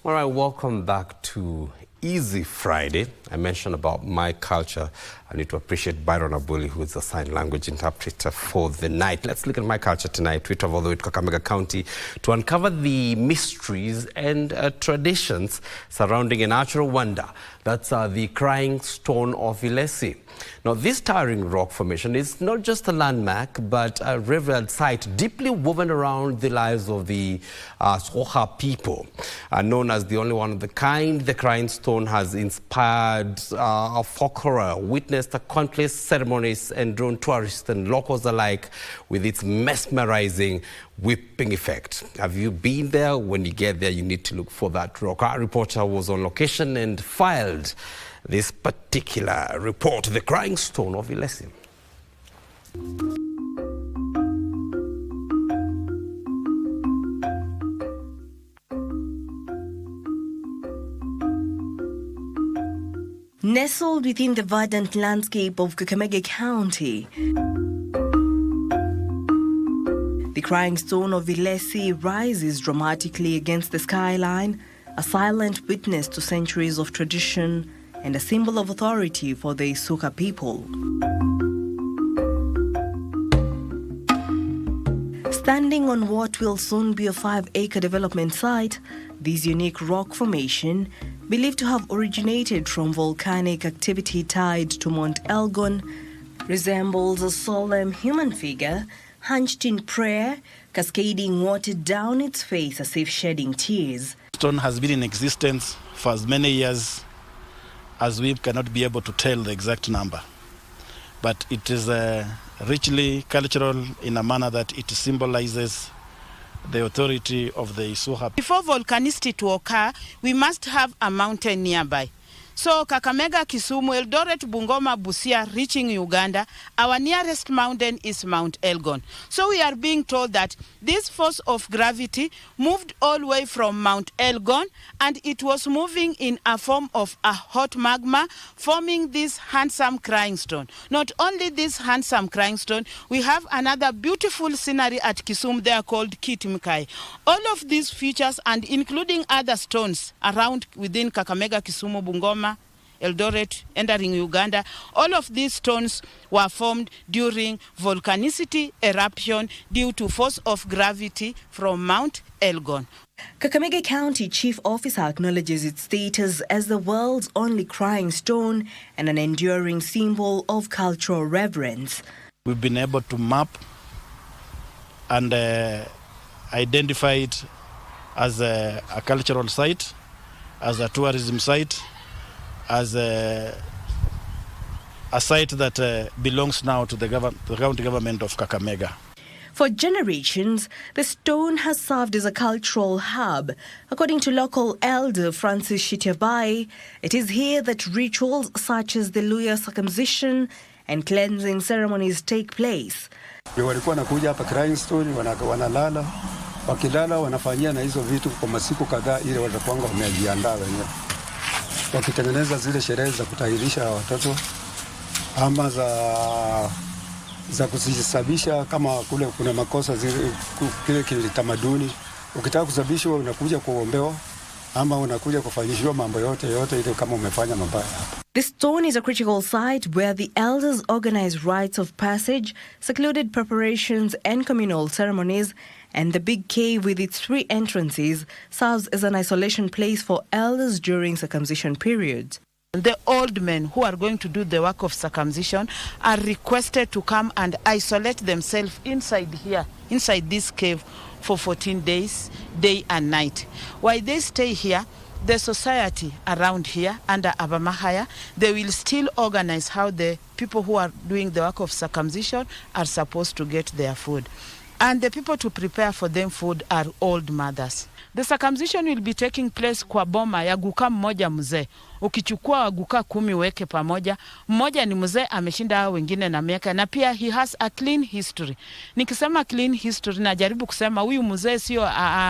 All right, welcome back to Easy Friday. I mentioned about my culture. I need to appreciate Byron Abuli, who is the sign language interpreter for the night. Let's look at my culture tonight. We travel all the way to Kakamega County to uncover the mysteries and traditions surrounding a natural wonder. That's the Crying Stone of Ilesi. Now, this towering rock formation is not just a landmark, but a revered site deeply woven around the lives of the Isukha people. Known as the only one of the kind, the Crying Stone has inspired folklore, witnessed countless ceremonies, and drawn tourists and locals alike with its mesmerizing whipping effect. Have you been there? When you get there, you need to look for that rock. Our reporter was on location and filed this particular report, the Crying Stone of Ilesi. Nestled within the verdant landscape of Kakamega County, the Crying Stone of Ilesi rises dramatically against the skyline, a silent witness to centuries of tradition and a symbol of authority for the Isukha people. Standing on what will soon be a 5-acre development site, this unique rock formation, believed to have originated from volcanic activity tied to Mount Elgon, resembles a solemn human figure hunched in prayer, cascading water down its face as if shedding tears. Stone has been in existence for as many years as we cannot be able to tell the exact number. But it is richly cultural in a manner that it symbolizes the authority of the Isukha. Before volcanicity to occur, we must have a mountain nearby. So Kakamega, Kisumu, Eldoret, Bungoma, Busia, reaching Uganda, our nearest mountain is Mount Elgon. So we are being told that this force of gravity moved all the way from Mount Elgon, and it was moving in a form of a hot magma, forming this handsome crying stone. Not only this handsome crying stone, we have another beautiful scenery at Kisumu there called Kitimkai. All of these features, and including other stones around within Kakamega, Kisumu, Bungoma, Eldoret, entering Uganda, all of these stones were formed during volcanicity eruption due to force of gravity from Mount Elgon. Kakamega County Chief Officer acknowledges its status as the world's only crying stone and an enduring symbol of cultural reverence. We've been able to map and identify it as a cultural site, as a tourism site, as a site that belongs now to the county government of Kakamega. For generations, the stone has served as a cultural hub. According to local elder Francis Shitiabai, it is here that rituals such as the Luya circumcision and cleansing ceremonies take place. Walikuwa nakuja hapa Crying Stone, wanalala, wakilala wanafanyia na hizo vitu kwa masiku kadhaa ili watakuwa wamejiandaa wenyewe. Wakitengeneza zile sherehe za kutahirisha watoto ama za kusababisha kama kule kuna makosa zile kile kitamaduni. Ukitaka kusababishwa unakuja kuombewa ama unakuja kufanyishwa mambo yote ile kama umefanya mabaya hapa. The stone is a critical site where the elders organize rites of passage, secluded preparations and communal ceremonies, and the big cave with its 3 entrances serves as an isolation place for elders during circumcision periods. The old men who are going to do the work of circumcision are requested to come and isolate themselves inside here, inside this cave for 14 days, day and night. While they stay here, the society around here under Abamahaya, they will still organize how the people who are doing the work of circumcision are supposed to get their food. And the people to prepare for them food are old mothers. The circumcision will be taking place kwa boma ya guka mmoja mzee. Ukichukua waguka 10 weke pamoja, mmoja ni mzee ameshinda hao wengine na miaka, na pia he has a clean history. Nikisema clean history najaribu kusema huyu mzee sio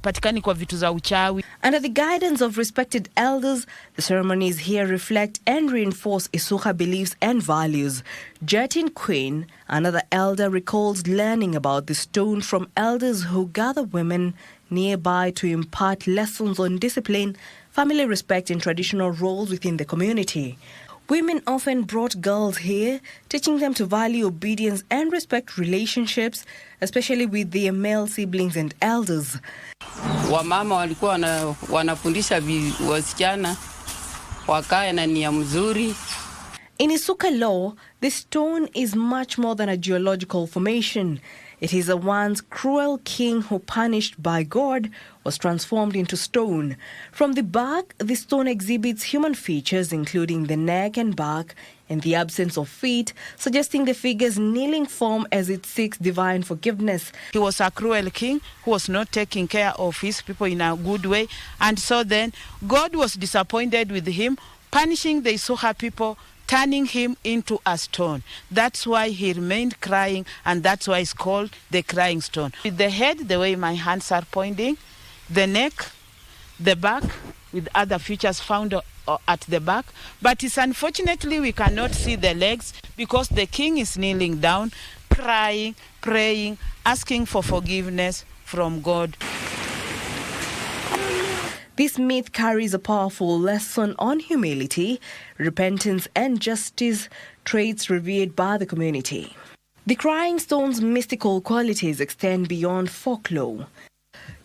patikani kwa vitu za uchawi. Under the guidance of respected elders, the ceremonies here reflect and reinforce Isukha beliefs and values. Jetin Queen, another elder, recalls learning about the stone from elders who gather women, nearby to impart lessons on discipline, family respect and traditional roles within the community. Women often brought girls here, teaching them to value obedience and respect relationships, especially with their male siblings and elders. Wamama walikuwa wanafundisha wasichana wakae na nia mzuri. In Isukha law, the stone is much more than a geological formation. It is a once cruel king who, punished by God, was transformed into stone. From the back, the stone exhibits human features including the neck and back and the absence of feet, suggesting the figure's kneeling form as it seeks divine forgiveness. He was a cruel king who was not taking care of his people in a good way, and so then God was disappointed with him, punishing the Isukha people, turning him into a stone. That's why he remained crying, and that's why it's called the Crying Stone. With the head, the way my hands are pointing, the neck, the back, with other features found at the back. But it's unfortunately we cannot see the legs because the king is kneeling down, crying, praying, asking for forgiveness from God. This myth carries a powerful lesson on humility, repentance and justice, traits revered by the community. The Crying Stone's mystical qualities extend beyond folklore.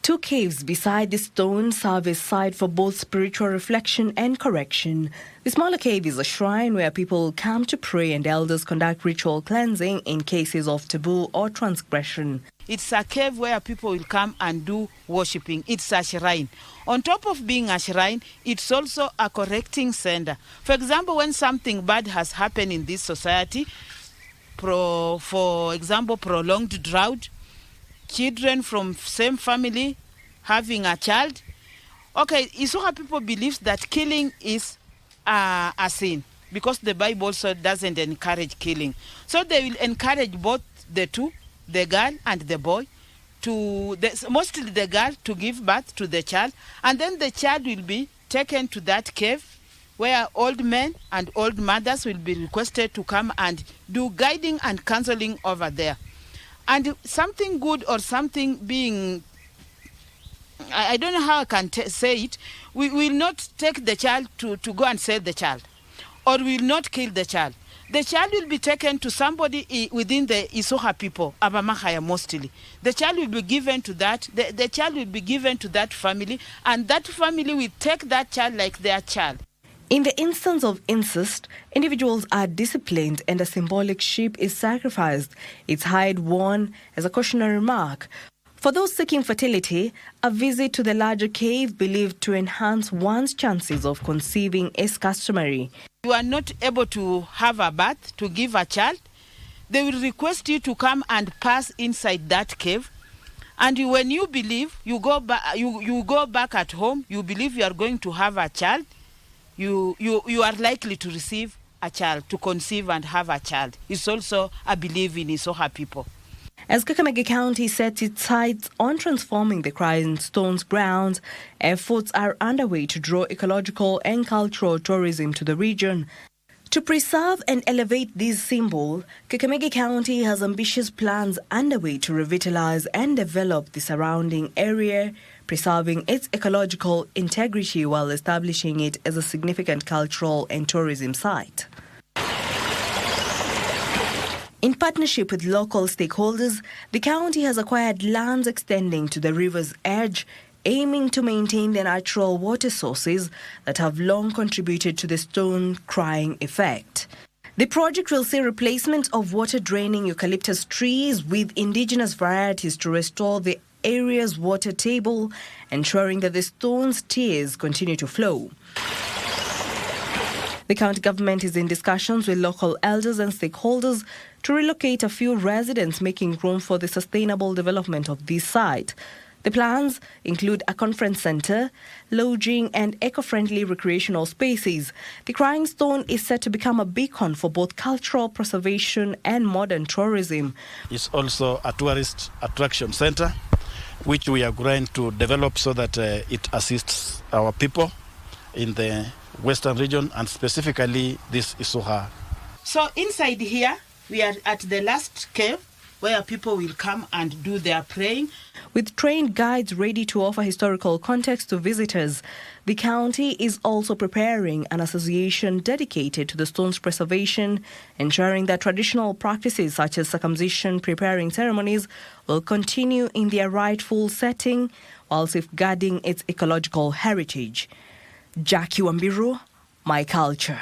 Two caves beside the stone serve as site for both spiritual reflection and correction. The smaller cave is a shrine where people come to pray and elders conduct ritual cleansing in cases of taboo or transgression. It's a cave where people will come and do worshipping. It's a shrine. On top of being a shrine, it's also a correcting center. For example, when something bad has happened in this society, for example, prolonged drought, children from same family having a child. Okay, Isukha people believe that killing is a sin because the Bible also doesn't encourage killing. So they will encourage both the two, the girl and the boy, mostly the girl to give birth to the child, and then the child will be taken to that cave where old men and old mothers will be requested to come and do guiding and counseling over there. And something good or something being, I don't know how I can say it, we will not take the child to go and sell the child, or we will not kill the child. The child will be taken to somebody within the Isukha people, Abamahaya mostly. The child will be given to that, the child will be given to that family, and that family will take that child like their child. In the instance of incest, individuals are disciplined and a symbolic sheep is sacrificed, its hide worn as a cautionary mark. For those seeking fertility, a visit to the larger cave believed to enhance one's chances of conceiving is customary. You are not able to have a birth, to give a child, they will request you to come and pass inside that cave. And when you believe, you go back at home, you believe you are going to have a child, you are likely to receive a child, to conceive and have a child. It's also a belief in Isukha people. As Kakamega County sets its sights on transforming the Crying Stone's grounds, efforts are underway to draw ecological and cultural tourism to the region. To preserve and elevate this symbol, Kakamega County has ambitious plans underway to revitalize and develop the surrounding area, preserving its ecological integrity while establishing it as a significant cultural and tourism site. In partnership with local stakeholders, the county has acquired lands extending to the river's edge, aiming to maintain the natural water sources that have long contributed to the stone crying effect. The project will see replacement of water-draining eucalyptus trees with indigenous varieties to restore the area's water table, ensuring that the stone's tears continue to flow. The county government is in discussions with local elders and stakeholders to relocate a few residents, making room for the sustainable development of this site. The plans include a conference centre, lodging and eco-friendly recreational spaces. The Crying Stone is set to become a beacon for both cultural preservation and modern tourism. It's also a tourist attraction centre, which we are going to develop so that it assists our people in the western region and specifically this Isukha. So inside here, we are at the last cave where people will come and do their praying. With trained guides ready to offer historical context to visitors, the county is also preparing an association dedicated to the stone's preservation, ensuring that traditional practices such as circumcision preparing ceremonies will continue in their rightful setting while safeguarding its ecological heritage. Jackie Wambiru, My Culture.